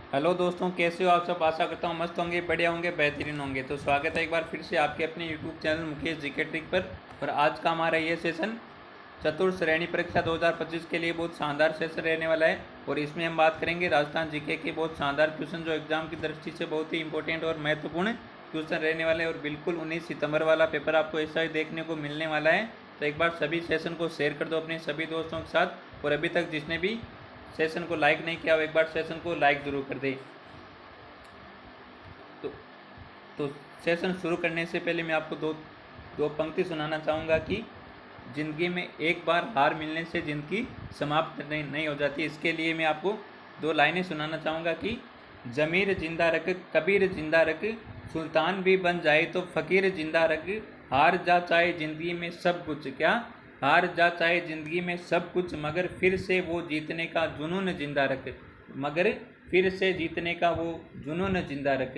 Hello दोस्तों, कैसे हो आप सब। आशा करता हूँ मस्त होंगे, बढ़िया होंगे, बेहतरीन होंगे। तो स्वागत है एक बार फिर से आपके अपने YouTube channel Mukesh GK trick पर। और आज का हमारा ये सेशन चतुर्थ श्रेणी परीक्षा 2025 के लिए बहुत शानदार सेशन रहने वाला है। और इसमें हम बात करेंगे राजस्थान जीके के बहुत शानदार क्वेश्चन जो एग्जाम की दृष्टि से बहुत ही इंपॉर्टेंट और महत्वपूर्ण क्वेश्चन रहने वाले हैं। और बिल्कुल 19 सितंबर वाला पेपर आपको ऐसा ही देखने को मिलने वाला है। तो एक बार सभी सेशन को शेयर कर दो अपने सभी दोस्तों के साथ। और अभी तक जिसने भी सेशन को लाइक नहीं किया वो एक बार सेशन को लाइक जरूर कर दे। तो तो सेशन शुरू करने से पहले मैं आपको दो दो पंक्ति सुनाना चाहूँगा कि ज़िंदगी में एक बार हार मिलने से ज़िंदगी समाप्त नहीं हो जाती। इसके लिए मैं आपको दो लाइनें सुनाना चाहूँगा कि ज़मीर जिंदा रख, कबीर जिंदा रख, सुल्तान भी बन जाए तो फ़कीर जिंदा रख, हार जा चाहे ज़िंदगी में सब कुछ। क्या? हार जा चाहे ज़िंदगी में सब कुछ, मगर फिर से वो जीतने का जुनून जिंदा रख, मगर फिर से जीतने का वो जुनून जिंदा रख।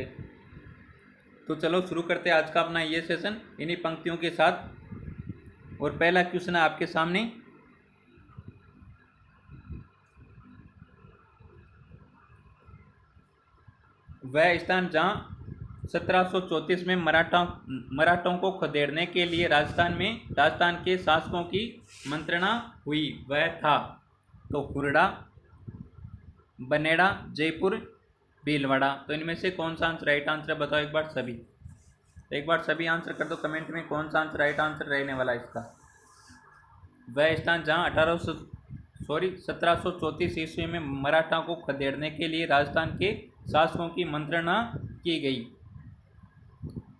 तो चलो शुरू करते हैं आज का अपना ये सेशन इन्हीं पंक्तियों के साथ। और पहला क्वेश्चन है आपके सामने। वह स्थान जहाँ 1734 में मराठों को खदेड़ने के लिए राजस्थान के शासकों की मंत्रणा हुई, वह था। तो हुरडा, बनेड़ा, जयपुर, भीलवाड़ा। तो इनमें से कौन सा आंसर राइट आंसर है, बताओ एक बार सभी। तो एक बार सभी आंसर कर दो कमेंट में, कौन सा आंसर राइट आंसर रहने वाला है इसका। वह स्थान जहाँ 1734 ईस्वी में मराठा को खदेड़ने के लिए राजस्थान के शासकों की मंत्रणा की गई।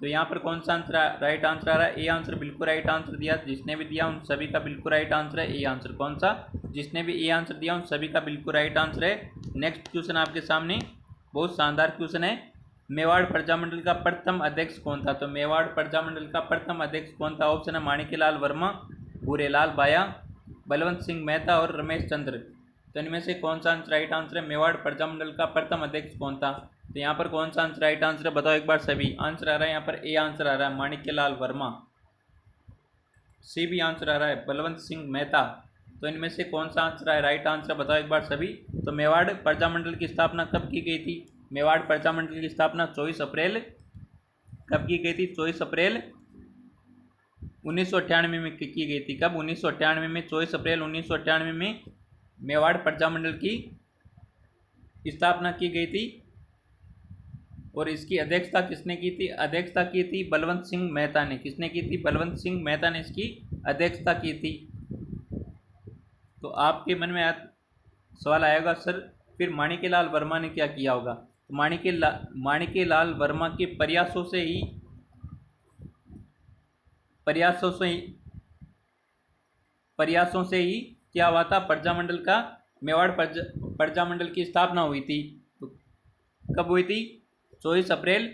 तो यहाँ पर कौन सा आंसर राइट आंसर आ रहा है? ए आंसर बिल्कुल राइट आंसर दिया। जिसने भी दिया उन सभी का बिल्कुल राइट आंसर है ए आंसर। कौन सा? जिसने भी ए आंसर दिया उन सभी का बिल्कुल राइट आंसर है। नेक्स्ट क्वेश्चन आपके सामने बहुत शानदार क्वेश्चन है। मेवाड़ प्रजामंडल का प्रथम अध्यक्ष कौन था? तो मेवाड़ प्रजामंडल का प्रथम अध्यक्ष कौन था? ऑप्शन है माणिक्यलाल वर्मा, भूरेलाल बाया, बलवंत सिंह मेहता और रमेश चंद्र। तो इनमें से कौन सा आंसर राइट आंसर है? मेवाड़ प्रजामंडल का प्रथम अध्यक्ष कौन था? तो यहाँ पर कौन सा आंसर राइट आंसर है, बताओ एक बार सभी। आंसर आ रहा है यहाँ पर ए आंसर आ रहा है माणिक्यलाल वर्मा। सी भी आंसर आ रहा है बलवंत सिंह मेहता। तो इनमें से कौन सा आंसर है राइट आंसर, बताओ एक बार सभी। तो मेवाड़ प्रजामंडल की स्थापना कब की गई थी? मेवाड़ प्रजामंडल की स्थापना 24 अप्रैल कब की गई थी? 24 अप्रैल 1998 में की गई थी। कब? 1998 में, 24 अप्रैल 1998 में मेवाड़ प्रजामंडल की स्थापना की गई थी। और इसकी अध्यक्षता किसने की थी? अध्यक्षता की थी बलवंत सिंह मेहता ने। किसने की थी? बलवंत सिंह मेहता ने इसकी अध्यक्षता की थी। तो आपके मन में सवाल आएगा सर फिर माणिक्यलाल वर्मा ने क्या किया होगा। तो माणिक्यलाल वर्मा के प्रयासों से ही क्या हुआ था? प्रजामंडल का मेवाड़ प्रजामंडल की स्थापना हुई थी। तो कब हुई थी? 24 अप्रैल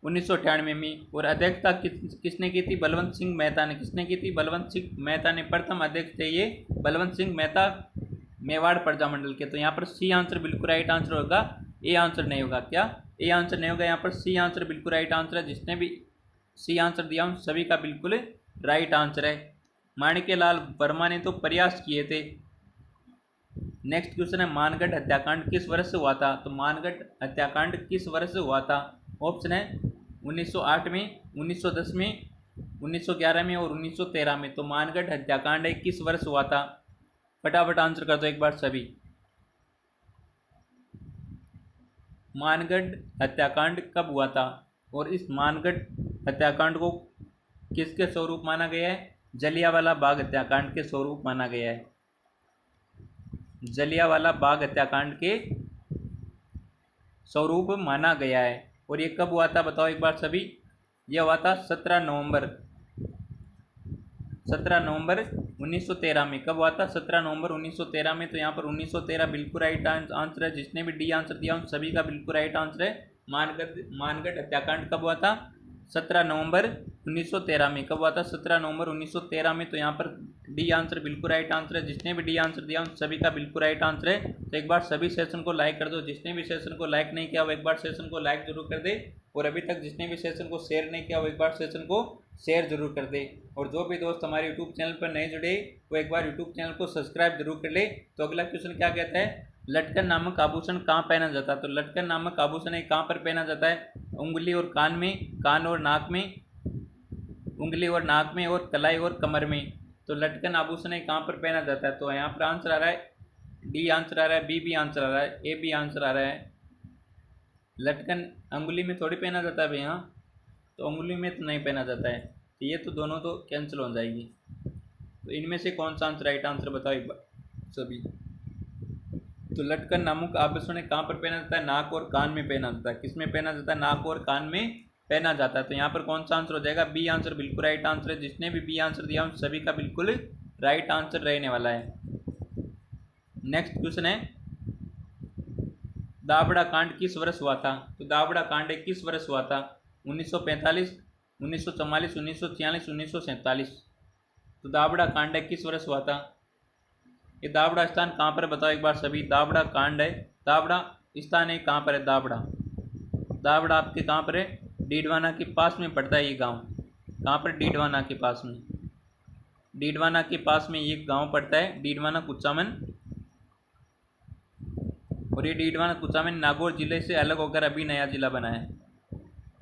1998 में। और अध्यक्षता किसने की थी? बलवंत सिंह मेहता ने। किसने की थी? बलवंत सिंह मेहता ने। प्रथम अध्यक्ष थे ये बलवंत सिंह मेहता मेवाड़ प्रजामंडल के। तो यहाँ पर सी आंसर बिल्कुल राइट आंसर होगा, ए आंसर नहीं होगा। क्या? ए आंसर नहीं होगा, यहाँ पर सी आंसर बिल्कुल राइट आंसर है। जिसने भी सी आंसर दिया उन सभी का बिल्कुल राइट आंसर है। माणिक्यलाल वर्मा ने तो प्रयास किए थे। नेक्स्ट क्वेश्चन है मानगढ़ हत्याकांड किस वर्ष हुआ था? तो मानगढ़ हत्याकांड किस वर्ष हुआ था? ऑप्शन है 1908 में, 1910 में, 1911 में और 1913 में। तो मानगढ़ हत्याकांड है किस वर्ष हुआ था? फटाफट आंसर कर दो एक बार सभी। मानगढ़ हत्याकांड कब हुआ था? और इस मानगढ़ हत्याकांड को किसके स्वरूप माना गया है? जलियांवाला बाग हत्याकांड के स्वरूप माना गया है। जलियांवाला बाग हत्याकांड के स्वरूप माना गया है। और ये कब हुआ था, बताओ एक बार सभी। यह हुआ था 17 नवंबर 1913 में। कब हुआ था? 17 नवंबर 1913 में। तो यहाँ पर 1913 बिल्कुल राइट आंसर है। जिसने भी डी आंसर दिया उन सभी का बिल्कुल राइट आंसर है। मानगढ़ हत्याकांड कब हुआ था? 17 नवंबर 1913 में। कब हुआ था? 17 नवंबर 1913 में। तो यहाँ पर डी आंसर बिल्कुल राइट आंसर है। जिसने भी डी आंसर दिया उन सभी का बिल्कुल राइट आंसर है। तो एक बार सभी सेशन को लाइक कर दो। जिसने भी सेशन को लाइक नहीं किया वो एक बार सेशन को लाइक जरूर कर दे। और अभी तक जिसने भी सेशन को शेयर नहीं किया वो एक बार सेशन को शेयर जरूर कर दे। और जो भी दोस्त हमारे यूट्यूब चैनल पर नहीं जुड़े वो एक बार यूट्यूब चैनल को सब्सक्राइब जरूर कर ले। तो अगला क्वेश्चन क्या कहता है? लटकन नामक आभूषण कहाँ पहना जाता है? तो लटकन नामक आभूषण ये कहाँ पर पहना जाता है? उंगली और कान में, कान और नाक में, उंगली और नाक में, और कलाई और कमर में। तो लटकन आभूषण ये कहाँ पर पहना जाता है? तो यहाँ पर आंसर आ रहा है डी आंसर आ रहा है, बी भी आंसर आ रहा है, ए भी आंसर आ रहा है। लटकन अंगुली में थोड़ी पहना जाता है भाई, यहाँ तो अंगुली में तो नहीं पहना जाता है, तो ये तो दोनों तो कैंसिल हो जाएगी। तो इनमें से कौन सा आंसर राइट आंसर बताओ एक बार सभी। तो लटकन नामक आभूषण कहाँ पर पहना जाता है? नाक और कान में पहना जाता है। किस में पहना जाता है? नाक और कान में पहना जाता है। तो यहाँ पर कौन सा आंसर हो जाएगा? बी आंसर बिल्कुल राइट आंसर है। जिसने भी बी आंसर दिया उन सभी का बिल्कुल राइट आंसर रहने वाला है। नेक्स्ट क्वेश्चन है, दाभड़ा कांड किस वर्ष हुआ था? तो दाभड़ा कांड किस वर्ष हुआ था? 1945, 1944, 1946, 1947। तो दाभड़ा कांड किस वर्ष हुआ था? ये दाभड़ा स्थान कहाँ पर बताओ एक बार सभी। दाभड़ा कांड है, दाभड़ा स्थान है कहाँ पर है? दाभड़ा, दाभड़ा आपके कहाँ पर है? डीडवाना के पास में पड़ता है ये गांव। कहाँ पर? डीडवाना के पास में। डीडवाना के पास में ये गांव पड़ता है, डीडवाना कुचामन। और ये डीडवाना कुचामन नागौर जिले से अलग होकर अभी नया जिला बना है।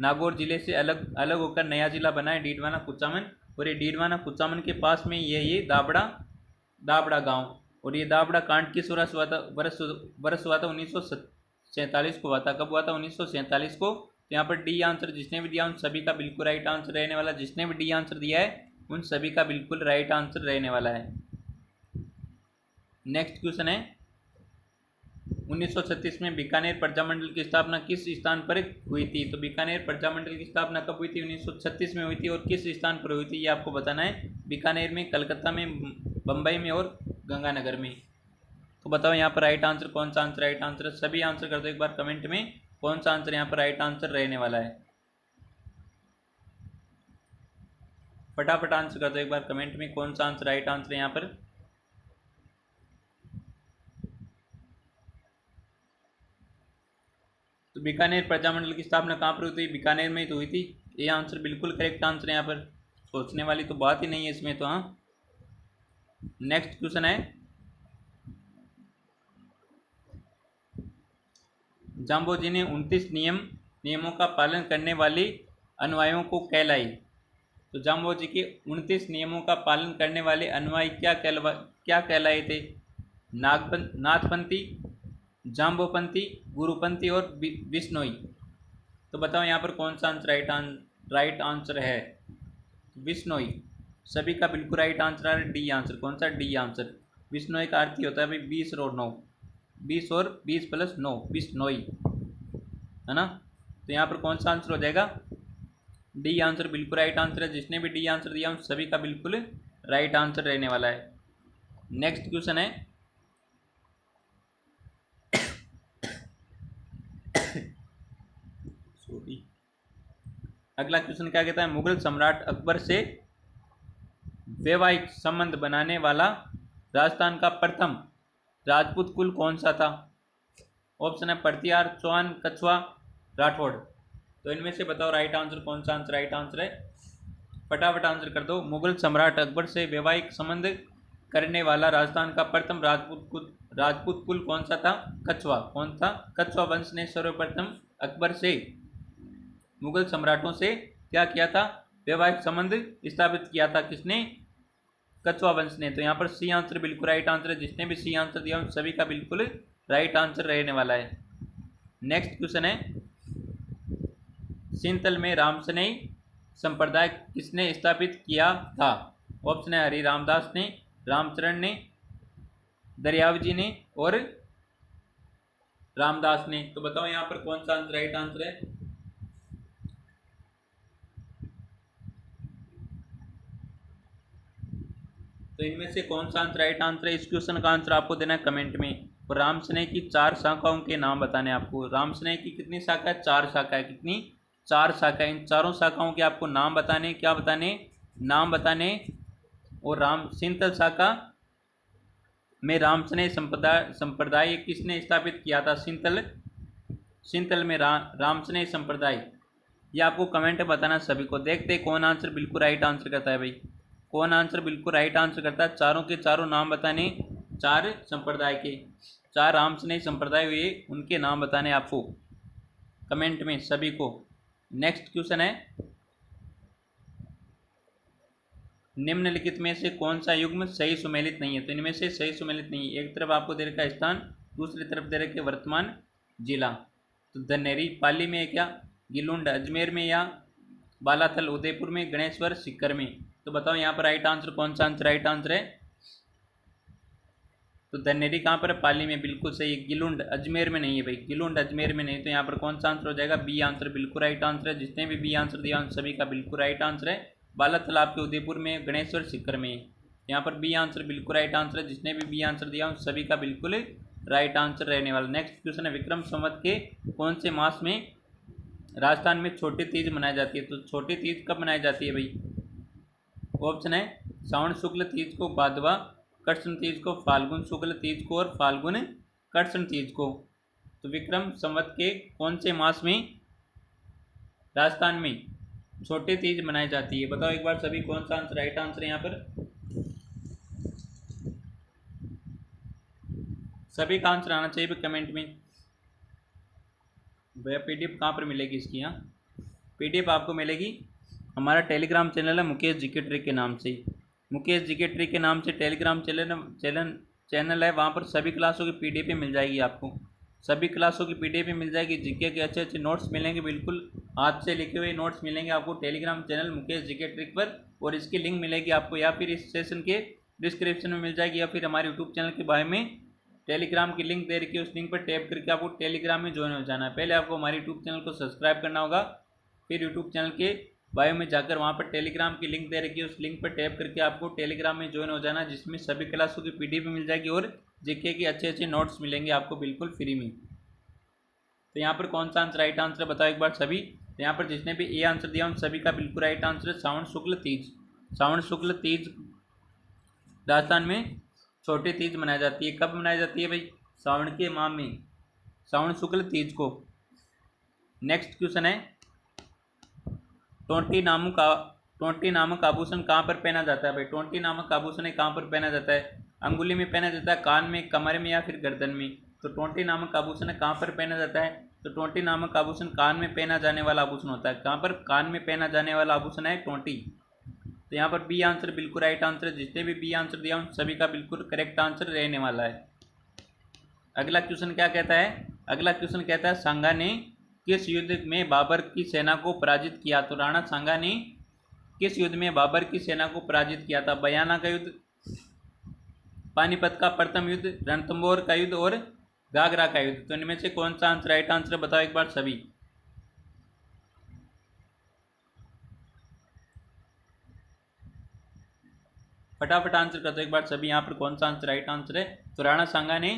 नागौर जिले से अलग अलग होकर नया जिला बना है डीडवाना कुचामन। और ये डीडवाना कुचामन के पास में ये दाभड़ा, दाभड़ा गांव। और ये दाभड़ा कांड किस वर्ष हुआ था? वर्ष हुआ था 1947 को हुआ था। कब हुआ था? 1947 को। तो यहाँ पर डी आंसर जिसने भी दिया उन सभी का बिल्कुल राइट आंसर रहने वाला। जिसने भी डी आंसर दिया है उन सभी का बिल्कुल राइट आंसर रहने वाला है। नेक्स्ट क्वेश्चन है, 1936 में बीकानेर प्रजामंडल की स्थापना किस स्थान पर हुई थी? तो बीकानेर प्रजामंडल की स्थापना कब हुई थी? 1936 में हुई थी। और किस स्थान पर हुई थी ये आपको बताना है। बीकानेर में, कलकत्ता में, बम्बई में और गंगानगर में। तो बताओ यहाँ पर राइट आंसर कौन सा आंसर राइट आंसर है? सभी आंसर कर दो एक बार कमेंट में, कौन सा आंसर यहाँ पर राइट आंसर रहने वाला है। फटाफट आंसर कर दो एक बार कमेंट में, कौन सा आंसर राइट आंसर है यहाँ पर। तो बीकानेर प्रजामंडल की स्थापना कहाँ पर हुई थी? बीकानेर में ही तो हुई थी। ये आंसर बिल्कुल करेक्ट आंसर है यहाँ पर, सोचने वाली तो बात ही नहीं है इसमें तो। हाँ, नेक्स्ट क्वेश्चन है, जाम्बोजी ने 29 नियमों का पालन करने वाली अनुयायियों को कहलाई। तो जाम्बोजी के 29 नियमों का पालन करने वाले अनुयायी क्या कहलाए थे? नाथपंथी, जाम्बोपंथी, गुरुपंथी और बिश्नोई। तो बताओ यहाँ पर कौन सा आंसर राइट आंसर है? बिश्नोई सभी का बिल्कुल राइट आंसर है। डी आंसर कौन सा? D answer. बिश्नोई का अर्थ ही होता है भाई 20 और 9, 20 और 20 + 9, बिश्नोई, है ना। तो यहाँ पर कौन सा आंसर हो जाएगा? डी आंसर बिल्कुल राइट आंसर है। जिसने भी डी आंसर दिया उन सभी का बिल्कुल राइट आंसर रहने वाला है। नेक्स्ट क्वेश्चन है, सॉरी, अगला क्वेश्चन क्या कहता है? मुगल सम्राट अकबर से वैवाहिक संबंध बनाने वाला राजस्थान का प्रथम राजपूत कुल कौन सा था? ऑप्शन है परतियार, चौहान, कछवा, राठौड़। तो इनमें से बताओ राइट आंसर कौन सा आंसर राइट आंसर है? फटाफट आंसर कर दो। मुगल सम्राट अकबर से वैवाहिक संबंध करने वाला राजस्थान का प्रथम राजपूत कुल कौन सा था? कछवा। कौन था? कछवा वंश ने सर्वप्रथम अकबर से, मुगल सम्राटों से क्या किया था? वैवाहिक संबंध स्थापित किया था। किसने? कछवा वंश ने। तो यहाँ पर सी आंसर बिल्कुल राइट आंसर है। जिसने भी सी आंसर दिया उन सभी का बिल्कुल राइट आंसर रहने वाला है। नेक्स्ट क्वेश्चन है, सिंथल में रामसनेई संप्रदाय किसने स्थापित किया था? ऑप्शन है हरि रामदास ने, रामचरण ने, दरियाव जी ने और रामदास ने। तो बताओ यहाँ पर कौन सा आंसर राइट आंसर है? तो इनमें से कौन सा आंसर राइट आंसर है? इस क्वेश्चन का आंसर आपको देना है कमेंट में। और रामसनेई की 4 शाखाओं के नाम बताने आपको। रामसनेई की कितनी शाखा है? 4 शाखा है। कितनी? 4 शाखा। इन चारों शाखाओं के आपको नाम बताने, क्या बताने? नाम बताने। और सिंथल शाखा में रामसनेई संप्रदाय किसने स्थापित किया था? सिंथल में रामसनेई संप्रदाय। ये आपको कमेंट में बताना सभी को। देखते कौन आंसर बिल्कुल राइट आंसर करता है भाई, कौन आंसर बिल्कुल राइट आंसर करता है। चारों के चारों नाम बताने, 4 संप्रदाय के। 4 रामस्नेही संप्रदाय हुए उनके नाम बताने आपको कमेंट में सभी को। नेक्स्ट क्वेश्चन है, निम्नलिखित में से कौन सा युग्म सही सुमेलित नहीं है? तो इनमें से सही सुमेलित नहीं है। एक तरफ आपको दे रखा है स्थान, दूसरी तरफ दे रखे वर्तमान जिला। तो धनेरी पाली में है क्या, गिलुंड अजमेर में, या बालाथल उदयपुर में, गणेश्वर सीकर में? तो बताओ यहाँ पर राइट आंसर कौन सा आंसर राइट आंसर है? तो धनेरी कहाँ पर है? पाली में, बिल्कुल सही। गिलुंड अजमेर में नहीं है भाई, गिलुंड अजमेर में नहीं। तो यहाँ पर कौन सा आंसर हो जाएगा? बी आंसर बिल्कुल राइट आंसर है। जिसने भी बी आंसर दिया उन सभी का बिल्कुल राइट आंसर है। बालाथल आपके उदयपुर में, गणेश्वर सीकर में। यहाँ पर बी आंसर बिल्कुल राइट आंसर है। जिसने भी बी आंसर दिया उन सभी का बिल्कुल राइट आंसर रहने वाला। नेक्स्ट क्वेश्चन है, विक्रम संवत के कौन से मास में राजस्थान में छोटी तीज मनाई जाती है? तो छोटी तीज कब मनाई जाती है भाई? ऑप्शन है, श्रावण शुक्ल तीज को भादवा कृष्ण तीज को, फाल्गुन शुक्ल तीज को, और फाल्गुन कृष्ण तीज को। तो विक्रम संवत के कौन से मास में राजस्थान में छोटी तीज मनाई जाती है? बताओ एक बार सभी कौन सा आंसर राइट आंसर है यहाँ पर? सभी का आंसर आना चाहिए कमेंट में। भैया पीडीएफ कहाँ पर मिलेगी इसकी? यहाँ पीडीएफ आपको मिलेगी, हमारा टेलीग्राम चैनल है मुकेश जीके ट्रिक के नाम से। मुकेश जीके ट्रिक के नाम से टेलीग्राम चैनल है। वहाँ पर सभी क्लासों की पीडीएफ मिल जाएगी आपको। सभी क्लासों की पीडीएफ मिल जाएगी। जीके के अच्छे अच्छे नोट्स मिलेंगे, बिल्कुल हाथ से लिखे हुए नोट्स मिलेंगे आपको Telegram channel Mukesh GK trick पर। और इसकी लिंक मिलेगी आपको या फिर इस सेशन के डिस्क्रिप्शन में मिल जाएगी, या फिर हमारे यूट्यूब चैनल के बारे में टेलीग्राम की लिंक दे रखी है। उस लिंक पर टैप करके आपको टेलीग्राम में ज्वाइन हो जाना है। पहले आपको हमारे यूट्यूब चैनल को सब्सक्राइब करना होगा, फिर यूट्यूब चैनल के बायो में जाकर वहाँ पर टेलीग्राम की लिंक दे रखी है, उस लिंक पर टैप करके आपको टेलीग्राम में ज्वाइन हो जाना, जिसमें सभी क्लासों की पीडीएफ मिल जाएगी और जीके के अच्छे अच्छे नोट्स मिलेंगे आपको बिल्कुल फ्री में। तो यहाँ पर कौन सा आंसर राइट आंसर है बताओ एक बार सभी? तो यहाँ पर जिसने भी ए आंसर दिया उन सभी का बिल्कुल राइट आंसर है श्रावण शुक्ल तीज। श्रावण शुक्ल तीज राजस्थान में छोटी तीज मनाई जाती है। कब मनाई जाती है भाई? श्रावण के माह में, श्रावण शुक्ल तीज को। नेक्स्ट क्वेश्चन है, टोंटी नामक आभूषण कहाँ पर पहना जाता है भाई? टोंटी नामक आभूषण कहाँ पर पहना जाता है? अंगुली में पहना जाता है, कान में, कमर में, या फिर गर्दन में? तो टोंटी नामक आभूषण कहाँ पर पहना जाता है? तो टोंटी नामक आभूषण कान में पहना जाने वाला आभूषण होता है। कहाँ पर? कान में पहना जाने वाला आभूषण है टोंटी। तो यहाँ पर बी आंसर बिल्कुल राइट आंसर है। जिसने भी बी आंसर दिया उन सभी का बिल्कुल करेक्ट आंसर रहने वाला है। अगला क्वेश्चन क्या कहता है? अगला क्वेश्चन कहता है, सांगा ने किस युद्ध में बाबर की सेना को पराजित किया? तो राणा सांगा ने किस युद्ध में बाबर की सेना को पराजित किया था? बयाना का युद्ध, पानीपत का प्रथम युद्ध, रणथंभौर का युद्ध, और घाघरा का युद्ध। तो इनमें से कौन सा आंसर राइट आंसर बताओ एक बार सभी? फटाफट आंसर कर दो एक बार सभी। यहाँ पर कौन सा आंसर राइट आंसर है? तो राणा सांगा ने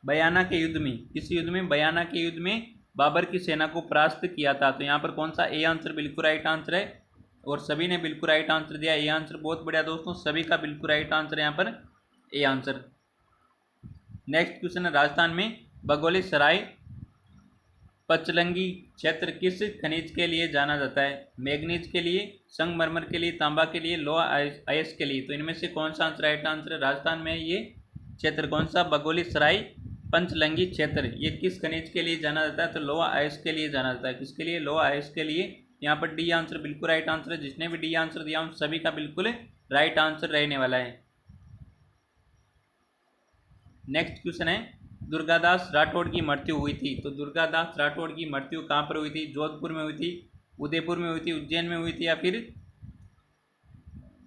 बयाना के युद्ध में, किस युद्ध में? बयाना के युद्ध में बाबर की सेना को परास्त किया था। तो यहाँ पर कौन सा? ए आंसर बिल्कुल राइट आंसर है। और सभी ने बिल्कुल राइट आंसर दिया, ए आंसर। बहुत बढ़िया दोस्तों, सभी का बिल्कुल राइट आंसर है यहाँ पर ए आंसर। नेक्स्ट क्वेश्चन है, राजस्थान में बघौली सराय पचलंगी क्षेत्र किस खनिज के लिए जाना जाता है? मैग्नीज के लिए, संगमरमर के लिए, तांबा के लिए, लोहा अयस्क के लिए? तो इनमें से कौन सा आंसर राइट आंसर है? राजस्थान में ये क्षेत्र कौन सा? बघौली सराय पंचलंगी क्षेत्र, ये किस खनिज के लिए जाना जाता है? तो लोहा अयस्क के लिए जाना जाता है। किसके लिए? लोहा अयस्क के लिए। यहाँ पर डी आंसर बिल्कुल राइट आंसर है। जिसने भी डी आंसर दिया उन सभी का बिल्कुल राइट आंसर रहने वाला है। नेक्स्ट क्वेश्चन है, दुर्गादास राठौड़ की मृत्यु हुई थी। तो दुर्गादास राठौड़ की मृत्यु कहाँ पर हुई थी? जोधपुर में हुई थी, उदयपुर में हुई थी, उज्जैन में हुई थी, या फिर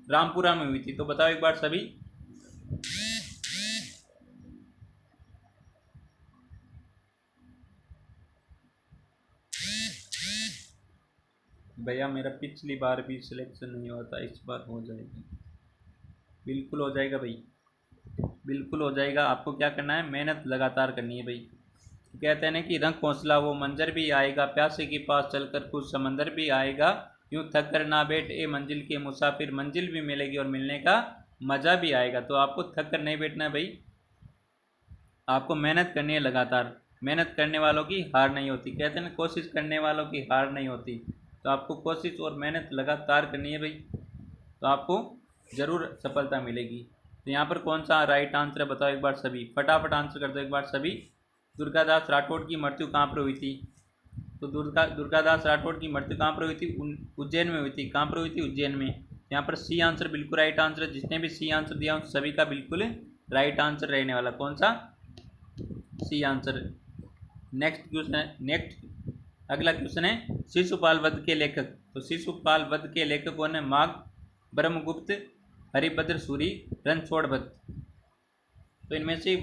रामपुरा में हुई थी? तो बताओ एक बार सभी। भैया मेरा पिछली बार भी सिलेक्शन नहीं हुआ था, इस बार हो जाएगा, बिल्कुल हो जाएगा भाई, बिल्कुल हो जाएगा। आपको क्या करना है? मेहनत लगातार करनी है भाई। कहते हैं ना कि रंग हौसला वो मंजर भी आएगा, प्यासे के पास चलकर कुछ समंदर भी आएगा, यूं थक कर ना बैठ ए मंजिल के मुसाफिर, मंजिल भी मिलेगी और मिलने का मज़ा भी आएगा। तो आपको थक कर नहीं बैठना है भाई, आपको मेहनत करनी है लगातार। मेहनत करने वालों की हार नहीं होती। कहते हैं ना, कोशिश करने वालों की हार नहीं होती। तो आपको कोशिश और मेहनत लगातार करनी है भाई, तो आपको ज़रूर सफलता मिलेगी। तो यहाँ पर कौन सा राइट आंसर है बताओ एक बार सभी, फटाफट आंसर कर दो एक बार सभी। दुर्गादास राठौड़ की मृत्यु कहाँ पर हुई थी? तो दुर्गादास राठौड़ की मृत्यु कहाँ पर हुई थी? उज्जैन में हुई थी। कहाँ पर हुई थी? उज्जैन में। यहाँ पर सी आंसर बिल्कुल राइट आंसर है। जिसने भी सी आंसर दिया उन सभी का बिल्कुल राइट आंसर रहने वाला। कौन सा? C answer. नेक्स्ट क्वेश्चन है, नेक्स्ट अगला क्वेश्चन है शिशुपाल वध के लेखक। तो शिशुपाल वध के लेखक कौन है? माघ, ब्रह्मगुप्त, हरिभद्र सूरी, रणछोड़ भट्ट। तो इनमें से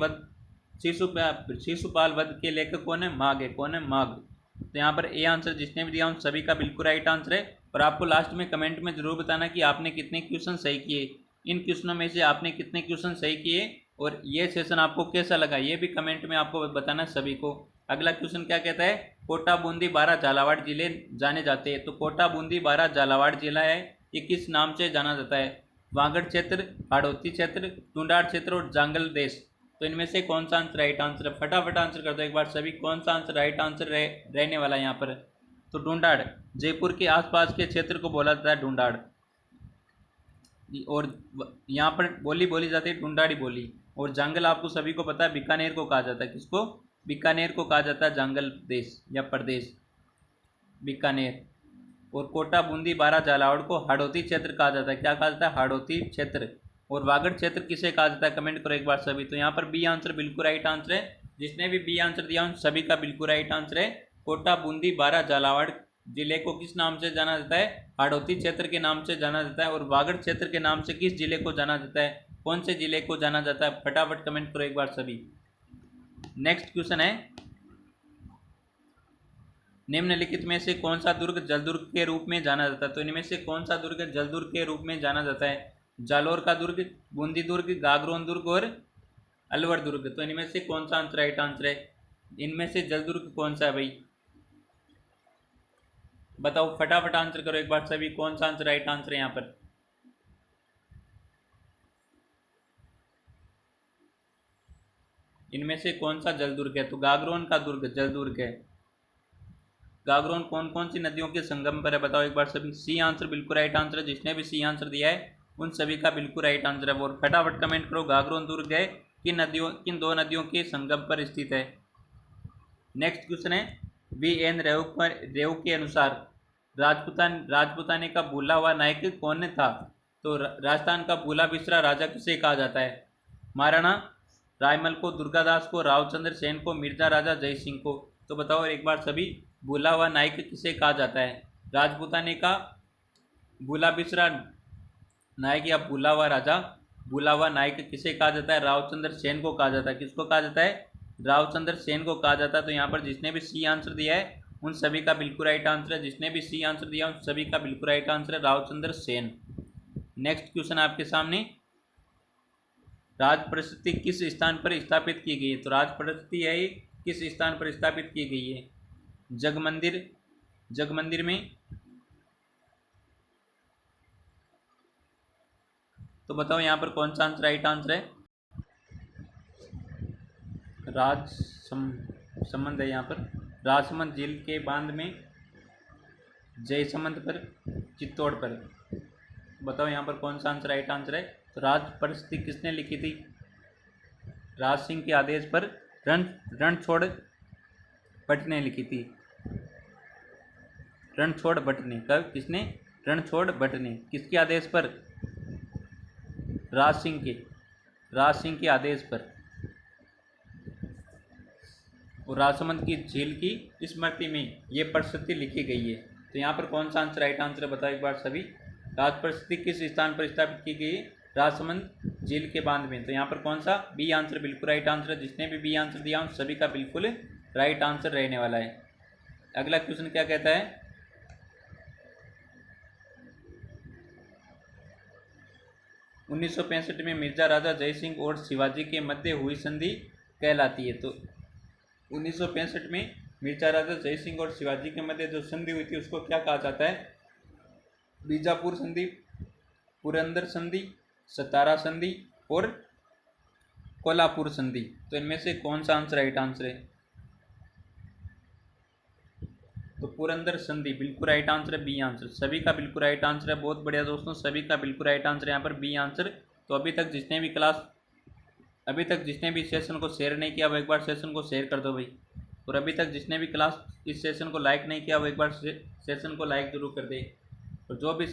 शिशुपाल वध के लेखक कौन है? माघ है। कौन है? माघ। तो यहाँ पर ए आंसर जिसने भी दिया उन सभी का बिल्कुल राइट आंसर है। और आपको लास्ट में कमेंट में जरूर बताना कि आपने कितने क्वेश्चन सही किए। इन क्वेश्चनों में से आपने कितने क्वेश्चन सही किए और ये सेशन आपको कैसा लगा ये भी कमेंट में आपको बताना सभी को। अगला क्वेश्चन क्या कहता है? कोटा, बूंदी, बारां, झालावाड़ जिले जाने जाते हैं। तो कोटा, बूंदी, बारां, झालावाड़ जिला है, ये किस नाम से जाना जाता है? वागड़ क्षेत्र, हाड़ौती क्षेत्र, टूंडाड़ क्षेत्र और जांगल देश। तो इनमें से कौन सा आंसर राइट आंसर है? फटाफट आंसर कर दो एक बार सभी। कौन सा आंसर राइट आंसर रहने वाला है यहाँ पर? तो ढूंढाड़, जयपुर के आसपास के क्षेत्र को बोला जाता है ढूंढाड़। और यहाँ पर बोली बोली जाती है ढूंढाड़ी बोली। और जंगल आपको सभी को पता है बीकानेर को कहा जाता है। किसको? बीकानेर को कहा जाता है जंगल देश या प्रदेश, बीकानेर। और कोटा, बूंदी, बारां, झालावाड़ को हाड़ौती क्षेत्र कहा जाता है। क्या कहा जाता है? हाड़ौती क्षेत्र। और वागड़ क्षेत्र किसे कहा जाता है? कमेंट करो एक बार सभी। तो यहाँ पर बी आंसर बिल्कुल राइट आंसर है। जिसने भी बी आंसर दिया उन सभी का बिल्कुल राइट आंसर है। कोटा, बूंदी, बारां, झालावाड़ जिले को किस नाम से जाना जाता है? हाड़ौती क्षेत्र के नाम से जाना जाता है। और वागड़ क्षेत्र के नाम से किस जिले को जाना जाता है? कौन से जिले को जाना जाता है? फटाफट कमेंट करो एक बार सभी। नेक्स्ट क्वेश्चन है निम्नलिखित में से कौन सा दुर्ग जलदुर्ग के रूप में जाना जाता है? तो इनमें से कौन सा दुर्ग जलदुर्ग के रूप में जाना जाता है? जालोर का दुर्ग, बूंदी दुर्ग, गागरोन दुर्ग और अलवर दुर्ग। तो इनमें से कौन सा आंसर राइट आंसर है? इनमें से जलदुर्ग कौन सा है भाई? बताओ फटाफट आंसर करो एक बार सभी। कौन सा आंसर राइट आंसर है यहाँ पर? इनमें से कौन सा जलदुर्ग है? तो गागरोन का दुर्ग जलदुर्ग है। गागरोन कौन कौन सी नदियों के संगम पर है? बताओ एक बार सभी। सी आंसर बिल्कुल राइट आंसर है। जिसने भी सी आंसर दिया है उन सभी का बिल्कुल राइट आंसर है। और फटाफट कमेंट करो गागरोन दुर्ग है किन दो नदियों के संगम पर स्थित है। नेक्स्ट क्वेश्चन है वी एन रेव के अनुसार राजपुताने का भूला हुआ नायक कौन था? तो राजस्थान का भूला बिसरा राजा किसे कहा जाता है? महाराणा रायमल को, दुर्गादास को, रावचंद्र सेन को, मिर्जा राजा जय सिंह को। तो बताओ एक बार सभी भूला हुआ नायक किसे कहा जाता है? राजपुताने का भूला बिसरा नायक या भूला हुआ राजा, भूला हुआ नायक किसे कहा जाता है? रावचंद्र सेन को कहा जाता है। किसको कहा जाता है? रावचंद्र सेन को कहा जाता है। तो यहाँ पर जिसने भी सी आंसर दिया है उन सभी का बिल्कुल राइट आंसर है। जिसने भी सी आंसर दिया उन सभी का बिल्कुल राइट आंसर है रावचंद्र सेन। नेक्स्ट क्वेश्चन आपके सामने राज परिस्थिति किस स्थान पर स्थापित की गई है? तो राज परिस्थिति है किस स्थान पर स्थापित की गई है? जगमंदिर, जगमंदिर में। तो बताओ यहाँ पर कौन सा आंसर राइट आंसर है? संबंध है यहाँ पर राजसमंद झील के बांध में, जयसमंद पर, चित्तौड़ पर। बताओ यहाँ पर कौन सा आंसर राइट आंसर है? तो राज परिस्थिति किसने लिखी थी? राज सिंह के आदेश पर रणछोड़ भट्ट ने लिखी थी। रणछोड़ भट्ट ने। कब? किसने? रणछोड़ भट्ट ने। किसके आदेश पर? राज सिंह के आदेश पर। और राजसमंद की झील की स्मृति में ये परिस्थिति लिखी गई है। तो यहाँ पर कौन सा आंसर राइट आंसर है? बताओ एक बार सभी। राज परिस्थिति किस स्थान पर स्थापित की गई है? राजसमंद झील के बांध में। तो यहाँ पर कौन सा? बी आंसर बिल्कुल राइट आंसर है। जिसने भी बी आंसर दिया उन सभी का बिल्कुल राइट आंसर रहने वाला है। अगला क्वेश्चन क्या कहता है? 1965 में मिर्जा राजा जय सिंह और शिवाजी के मध्य हुई संधि कहलाती है। तो 1965 में मिर्जा राजा जय सिंह और शिवाजी के मध्य जो संधि हुई थी उसको क्या कहा जाता है? बीजापुर संधि, पुरंदर संधि, सतारा संधि और कोल्हापुर संधि। तो इनमें से कौन सा आंसर राइट आंसर है? तो पुरंदर संधि बिल्कुल राइट आंसर है। बी आंसर सभी का बिल्कुल राइट आंसर है। बहुत बढ़िया दोस्तों, सभी का बिल्कुल राइट आंसर यहाँ पर बी आंसर। तो अभी तक जिसने भी सेशन को शेयर नहीं किया वो एक बार सेशन को शेयर कर दो भाई। और अभी तक जिसने भी क्लास इस सेशन को लाइक नहीं किया वो एक बार सेशन को लाइक जरूर कर दे। और जो भी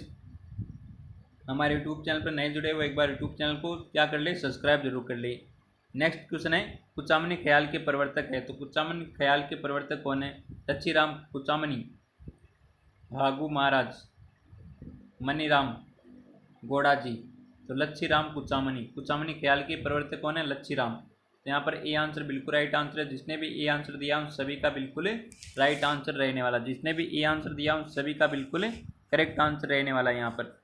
हमारे यूट्यूब चैनल पर नए जुड़े वो एक बार यूट्यूब चैनल को क्या कर ले, सब्सक्राइब जरूर कर ले। नेक्स्ट क्वेश्चन है, कुचामनी ख्याल के प्रवर्तक है। तो कुचामनी ख्याल के प्रवर्तक कौन है? लच्छीराम कुचामनी, भागू महाराज, मनीराम गोड़ाजी। तो लच्छीराम कुचामनी, कुचामनी ख्याल के प्रवर्तक कौन है? लच्छीराम। तो यहाँ पर ए आंसर बिल्कुल राइट आंसर है। जिसने भी ए आंसर दिया उन सभी का बिल्कुल राइट आंसर रहने वाला, जिसने भी ए आंसर दिया उन सभी का बिल्कुल करेक्ट आंसर रहने वाला यहाँ पर।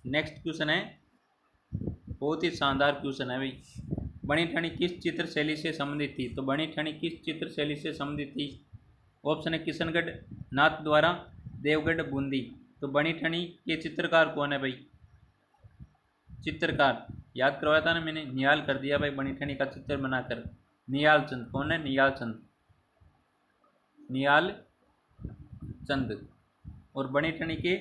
नेक्स्ट क्वेश्चन है, बहुत ही शानदार क्वेश्चन है भाई। बणी ठणी किस चित्र शैली से संबंधित थी? तो बणी ठणी किस चित्र शैली से संबंधित थी? ऑप्शन है किशनगढ़, नाथ द्वारा, देवगढ़, बूंदी। तो बणी ठणी के चित्रकार कौन है भाई? चित्रकार याद करवाया था ना मैंने, निहाल कर दिया भाई बणी ठणी का चित्र बनाकर। निहाल चंद। कौन है? निहाल चंद, निहाल चंद। और बणी ठणी के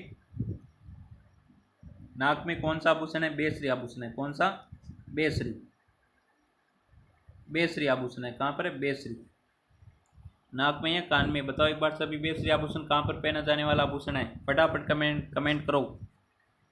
नाक में कौन सा आभूषण है? बेसरी आभूषण है। कौन सा? बेसरी, बेसरी आभूषण है। कहाँ पर है? बेसरी, नाक में या कान में? बताओ एक बार सभी, बेसरी आभूषण कहाँ पर पहना जाने वाला आभूषण है? फटाफट कमेंट करो।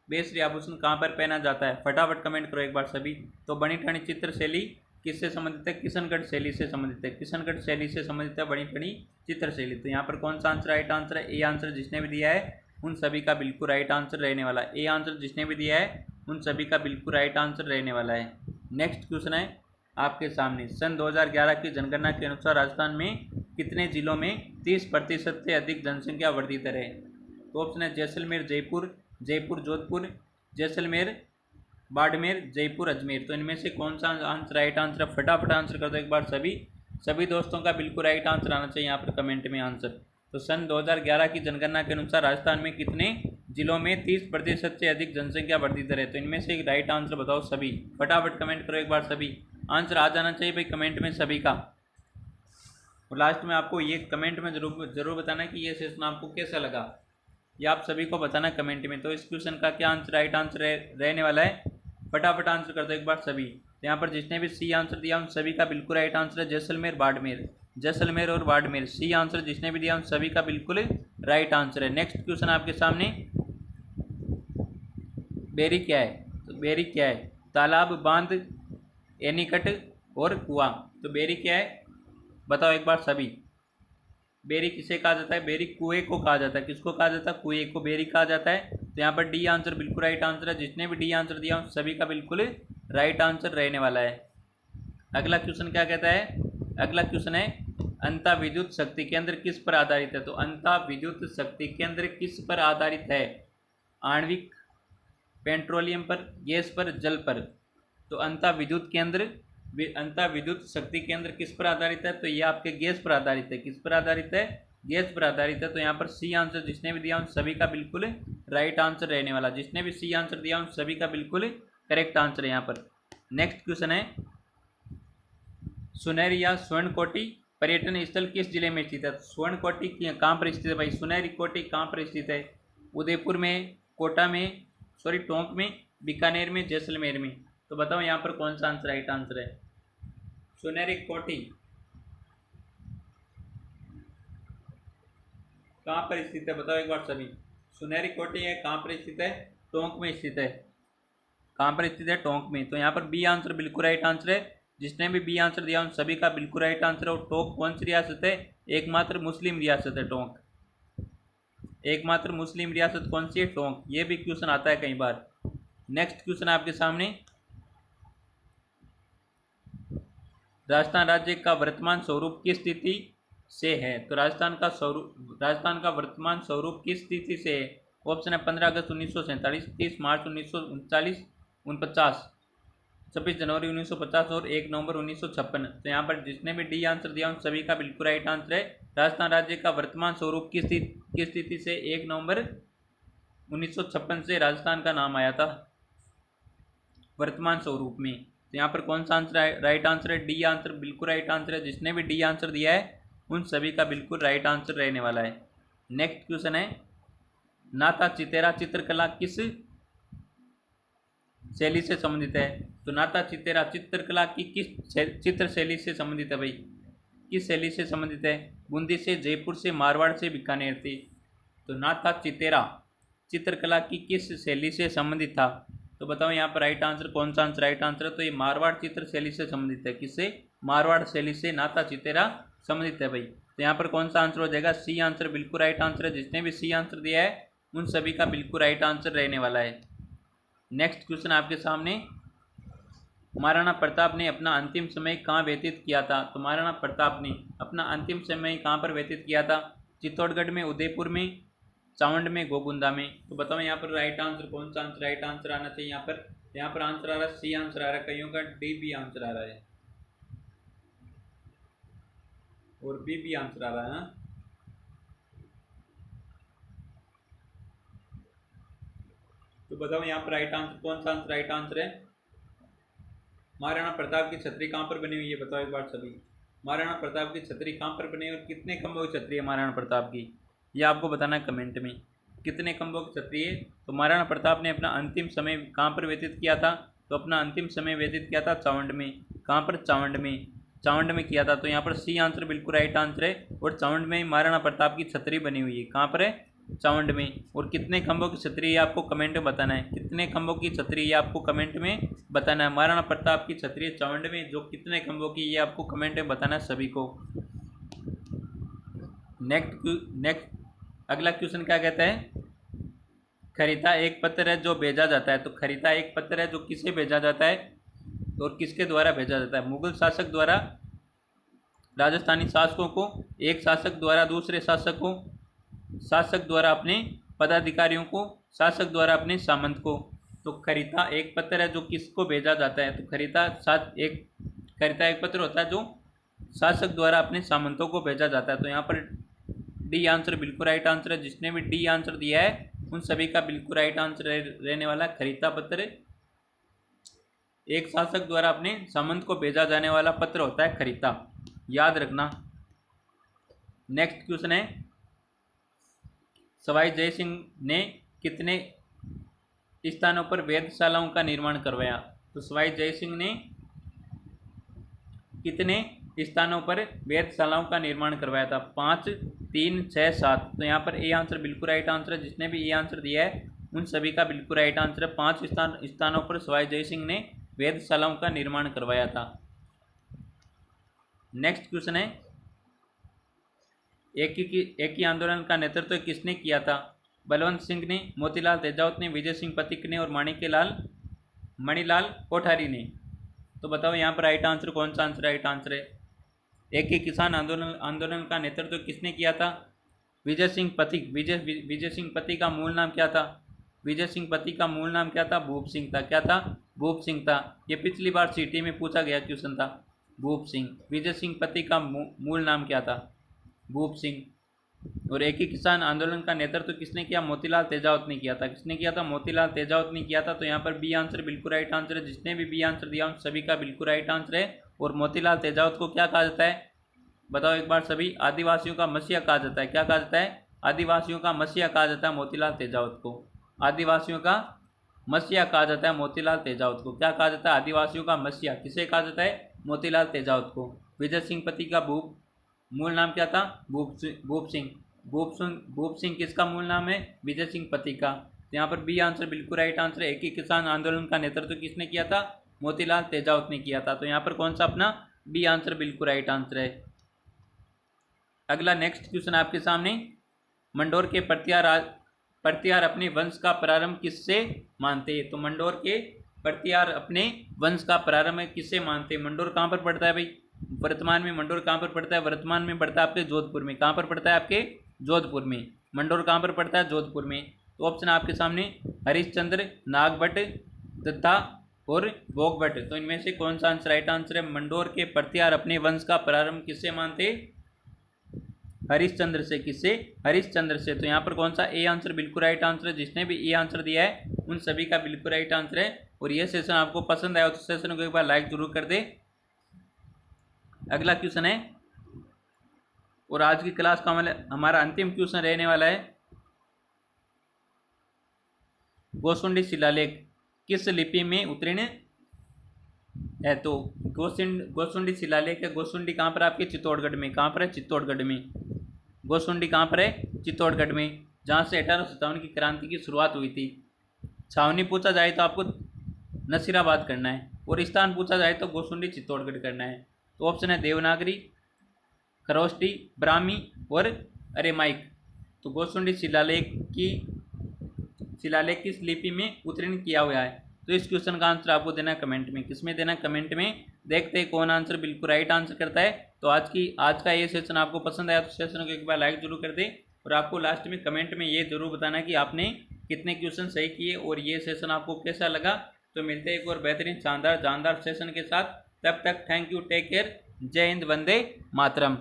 बेसरी आभूषण कहाँ पर पहना जाता है? फटाफट कमेंट करो एक बार सभी। तो बणी ठणी चित्र शैली किससे संबंधित है? किशनगढ़ शैली से संबंधित है। किशनगढ़ शैली से संबंधित है बणी ठणी चित्र शैली। तो यहाँ पर कौन सा आंसर राइट आंसर है? ए आंसर जिसने भी दिया है उन सभी का बिल्कुल राइट आंसर रहने वाला है। ए आंसर जिसने भी दिया है उन सभी का बिल्कुल राइट आंसर रहने वाला है। नेक्स्ट क्वेश्चन है आपके सामने, सन 2011 की जनगणना के अनुसार राजस्थान में कितने जिलों में 30% से अधिक जनसंख्या वर्धित है? तो ऑप्शन है जैसलमेर, जयपुर, जयपुर जोधपुर, जैसलमेर बाड़मेर, जयपुर अजमेर। तो इनमें से कौन सा आंसर राइट आंसर है? फटाफट आंसर कर दो एक बार सभी दोस्तों का बिल्कुल राइट आंसर आना चाहिए यहाँ पर कमेंट में आंसर। तो सन 2011 की जनगणना के अनुसार राजस्थान में कितने जिलों में 30% से अधिक जनसंख्या वर्धित है? तो इनमें से एक राइट आंसर बताओ सभी, फटाफट कमेंट करो एक बार सभी। आंसर आ जाना चाहिए भाई कमेंट में सभी का। और लास्ट में आपको ये कमेंट में जरूर बताना कि ये सेशन आपको कैसा लगा, ये आप सभी को बताना कमेंट में। तो इस क्वेश्चन का क्या आंसर राइट आंसर रहने वाला है? फटाफट आंसर कर दो एक बार सभी। तो यहाँ पर जिसने भी सी आंसर दिया उन सभी का बिल्कुल राइट आंसर है जैसलमेर बाड़मेर, जैसलमेर और बाड़मेर। सी आंसर जिसने भी दिया उन सभी का बिल्कुल राइट आंसर है। नेक्स्ट क्वेश्चन आपके सामने, बेरी क्या है? तो बेरी क्या है? तालाब, बांध, एनीकट और कुआं। तो बेरी क्या है बताओ एक बार सभी। बेरी किसे कहा जाता है? बेरी कुएं को कहा जाता है। किसको कहा जाता है? कुएं को बेरी कहा जाता है। तो यहाँ पर डी आंसर बिल्कुल राइट आंसर है। जिसने भी डी आंसर दिया उन सभी का बिल्कुल राइट आंसर रहने वाला है। अगला क्वेश्चन क्या कहता है? अगला क्वेश्चन है, अंतः विद्युत शक्ति केंद्र किस पर आधारित है? तो अंतः विद्युत शक्ति केंद्र किस पर आधारित है? आणविक, पेट्रोलियम पर, गैस पर, जल पर। तो अंतः विद्युत शक्ति केंद्र किस पर आधारित है? तो ये आपके गैस पर आधारित है। किस पर आधारित है? गैस पर आधारित है। तो यहाँ पर सी आंसर जिसने भी दिया उन सभी का बिल्कुल राइट आंसर रहने वाला। जिसने भी सी आंसर दिया उन सभी का बिल्कुल करेक्ट आंसर है यहाँ पर। नेक्स्ट क्वेश्चन है, सुनहरी या स्वर्णकोटि पर्यटन स्थल किस जिले में स्थित है? स्वर्णकोटि कहाँ पर स्थित है भाई? सुनहरी कोटि कहाँ पर स्थित है? उदयपुर में, कोटा में, टोंक में, बीकानेर में, जैसलमेर में। तो बताओ यहाँ पर कौन सा आंसर राइट आंसर है? सुनहरी कोटि कहाँ पर स्थित है? बताओ एक बार सभी। सुनहरी कोटि है कहाँ पर स्थित है? टोंक में स्थित है। कहाँ पर स्थित है? टोंक में। तो यहाँ पर बी आंसर बिल्कुल राइट आंसर है। जिसने भी बी आंसर दिया उन सभी का बिल्कुल राइट आंसर है। और टोंक कौन सी रियासत है? एकमात्र मुस्लिम रियासत है टोंक। एकमात्र मुस्लिम रियासत कौन सी है? टोंक। ये भी क्वेश्चन आता है कई बार। नेक्स्ट क्वेश्चन आपके सामने, राजस्थान राज्य का वर्तमान स्वरूप किस स्थिति से है? तो राजस्थान का वर्तमान स्वरूप किस स्थिति से है? ऑप्शन है 15 अगस्त 1947, 30 मार्च 1939, 49, 26 जनवरी 1950 और 1 नवंबर 1956। तो यहाँ पर जिसने भी डी आंसर दिया उन सभी का बिल्कुल राइट आंसर है। राजस्थान राज्य का वर्तमान स्वरूप किस स्थिति से 1 नवंबर 1956 से राजस्थान का नाम आया था वर्तमान स्वरूप में। तो यहाँ पर कौन सा आंसर राइट आंसर है? डी आंसर बिल्कुल राइट आंसर है। जिसने भी डी आंसर दिया है उन सभी का बिल्कुल राइट आंसर रहने वाला है। नेक्स्ट क्वेश्चन है, नाथा चितेरा चित्रकला किस शैली से संबंधित है? तो नाथा चितेरा चित्रकला की किस चित्र शैली से संबंधित है भाई? किस शैली से संबंधित है? बूंदी से, जयपुर से, मारवाड़ से, बीकानेर से? तो नाथा चितेरा चित्रकला की किस शैली से संबंधित था? तो बताओ यहाँ पर राइट आंसर कौन सा आंसर राइट आंसर है? तो ये मारवाड़ चित्र शैली से संबंधित है। किससे? मारवाड़ शैली से नाथा चितेरा संबंधित है भाई। तो यहाँ पर कौन सा आंसर हो जाएगा? सी आंसर बिल्कुल राइट आंसर है। जिसने भी सी आंसर दिया है उन सभी का बिल्कुल राइट आंसर रहने वाला है। नेक्स्ट क्वेश्चन आपके सामने, महाराणा प्रताप ने अपना अंतिम समय कहाँ व्यतीत किया था? तो महाराणा प्रताप ने अपना अंतिम समय कहाँ पर व्यतीत किया था? चित्तौड़गढ़ में, उदयपुर में, चावंड में, गोगुंदा में? तो बताओ यहाँ पर राइट आंसर कौन सा आंसर राइट आंसर आना चाहिए? यहाँ पर आंसर आ रहा है सी आंसर आ रहा है, कईयों का डी बी आंसर आ रहा है और बी बी आंसर आ रहा है। हाँ, तो बताओ यहाँ पर राइट आंसर कौन सा आंसर राइट आंसर है? महाराणा प्रताप की छतरी कहाँ पर बनी हुई है? बताओ एक बार सभी। महाराणा प्रताप की छतरी कहाँ पर बनी है और कितने खंभों की छतरी है महाराणा प्रताप की? ये आपको बताना है कमेंट में, कितने खंभों की छतरी है। तो महाराणा प्रताप ने अपना अंतिम समय कहाँ पर व्यतीत किया था? तो अपना अंतिम समय व्यतीत किया था चावंड में। कहाँ पर? चावंड में। चावंड में किया था। तो यहाँ पर सी आंसर बिल्कुल राइट आंसर है और चावंड में महाराणा प्रताप की छतरी बनी हुई है। कहाँ पर है? चावंड में। और कितने खंभों की छतरी है आपको कमेंट में बताना है। कितने खंभों की छतरी है आपको कमेंट में बताना है। महाराणा प्रताप की छतरी है चावंड में, जो कितने खंभों की ये आपको कमेंट में बताना है सभी को। नेक्स्ट अगला क्वेश्चन क्या कहता है? खरीदा एक पत्र है जो भेजा जाता है। तो खरीदा एक पत्र है जो किसे भेजा जाता है और किसके द्वारा भेजा जाता है? मुगल शासक द्वारा राजस्थानी शासकों को, एक शासक द्वारा दूसरे शासक को, शासक द्वारा अपने पदाधिकारियों को, शासक द्वारा अपने सामंत को। तो खरीदा एक पत्र है जो किसको भेजा जाता है? तो खरीदा एक पत्र होता है जो शासक द्वारा अपने सामंतों को भेजा जाता है। तो यहाँ पर डी आंसर बिल्कुल राइट आंसर है। जिसने भी डी आंसर दिया है उन सभी का बिल्कुल राइट आंसर रहने वाला है। खरीदा पत्र एक शासक द्वारा अपने सामंत को भेजा जाने वाला पत्र होता है खरीदा, याद रखना। नेक्स्ट क्वेश्चन है, सवाई जय सिंह ने कितने स्थानों पर वेधशालाओं का निर्माण करवाया? तो सवाई जय सिंह ने कितने स्थानों पर वेधशालाओं का निर्माण करवाया था? 5, 3, 6, 7? तो यहाँ पर ए आंसर बिल्कुल राइट आंसर है। जिसने भी ए आंसर दिया है उन सभी का बिल्कुल राइट आंसर है। 5 स्थानों पर सवाई जय सिंह ने वेधशालाओं का निर्माण करवाया था। नेक्स्ट क्वेश्चन है, एक ही आंदोलन का नेतृत्व किसने किया था? बलवंत सिंह ने, मोतीलाल तेजावत ने, विजय सिंह पथिक ने और मणिलाल कोठारी ने? तो बताओ यहाँ पर राइट आंसर कौन सा आंसर राइट आंसर है? एक ही किसान आंदोलन का नेतृत्व किसने किया था? विजय सिंह पथिक। विजय सिंह पथिक का मूल नाम क्या था? विजय सिंह पथिक का मूल नाम क्या था? भूप सिंह था। क्या था? भूप सिंह था। ये पिछली बार सीटी में पूछा गया क्वेश्चन था, भूप सिंह। विजय सिंह पथिक का मूल नाम क्या था? भूप सिंह। और एक ही किसान आंदोलन का नेतृत्व किसने किया? मोतीलाल तेजावत ने किया था। किसने किया था? मोतीलाल तेजावत ने किया था। तो यहाँ पर बी आंसर बिल्कुल राइट आंसर है। जिसने भी बी आंसर दिया उन सभी का बिल्कुल राइट आंसर है। और मोतीलाल तेजावत को क्या कहा जाता है? बताओ एक बार सभी। आदिवासियों का मसीहा कहा जाता है। क्या कहा जाता है? आदिवासियों का मसीहा कहा जाता है मोतीलाल तेजावत को। आदिवासियों का मसीहा कहा जाता है मोतीलाल तेजावत को। क्या कहा जाता है? आदिवासियों का मसीहा किसे कहा जाता है? मोतीलाल तेजावत को। विजय सिंह पथिक का मूल नाम क्या था? भूप सिंह। भूप सिंह किसका मूल नाम है? विजय सिंह पथिक का। तो यहाँ पर बी आंसर बिल्कुल राइट आंसर है। एक ही किसान आंदोलन का नेतृत्व किसने किया था? मोतीलाल तेजावत ने किया था। तो यहाँ पर कौन सा अपना बी आंसर बिल्कुल राइट आंसर है। अगला नेक्स्ट क्वेश्चन आपके सामने, मंडोर के पर्तियार अपने वंश का प्रारंभ किससे मानते हैं? तो मंडोर के पर्तियार अपने वंश का प्रारंभ किससे मानते हैं? मंडोर कहाँ पर पड़ता है भाई? वर्तमान में मंडोर कहाँ पर पड़ता है? वर्तमान में पड़ता है आपके जोधपुर में। कहाँ पर पड़ता है? आपके जोधपुर में। मंडोर कहाँ पर पड़ता है? जोधपुर में। तो ऑप्शन आपके सामने हरिश्चंद्र, नागभट्ट तथा और भोगभट्ट। तो इनमें से कौन सा आंसर राइट आंसर है? मंडोर के पर्तियार अपने वंश का प्रारंभ किससे मानते? हरिश्चंद्र से। किससे? हरिश्चंद्र से। तो यहाँ पर कौन सा ए आंसर बिल्कुल राइट आंसर है। जिसने भी ए आंसर दिया है उन सभी का बिल्कुल राइट आंसर है। और ये सेशन आपको पसंद आया तो सेशन को एक बार लाइक जरूर कर दे। अगला क्वेश्चन है और आज की क्लास का हमारा अंतिम क्वेश्चन रहने वाला है, गोसुंडी शिलालेख किस लिपि में उत्तीर्ण है? तो गोसुंडी शिलालेख है। गोसुंडी कहाँ पर आपके? चित्तौड़गढ़ में। कहाँ पर है? चित्तौड़गढ़ में। गोसुंडी कहाँ पर है? चित्तौड़गढ़ में, जहाँ से 1857 की क्रांति की शुरुआत हुई थी। छावनी पूछा जाए तो आपको नसीराबाद करना है, और स्थान पूछा जाए तो गोसुंडी चित्तौड़गढ़ करना है। तो ऑप्शन है देवनागरी, खरोष्टी, ब्राह्मी और अरेमाइक। तो गोसुंडी शिलालेख किस लिपि में उत्तीर्ण किया हुआ है? तो इस क्वेश्चन का आंसर आपको देना है कमेंट में। किसमें देना है? कमेंट में। देखते हैं कौन आंसर बिल्कुल राइट आंसर करता है। तो आज का ये सेशन आपको पसंद आया तो सेशन को एक बार लाइक जरूर कर दें, और आपको लास्ट में कमेंट में ये जरूर बताना कि आपने कितने क्वेश्चन सही किए और ये सेशन आपको कैसा लगा। तो मिलते हैं एक और बेहतरीन शानदार जानदार सेशन के साथ। तब तक थैंक यू, टेक केयर, जय हिंद, वंदे मातरम।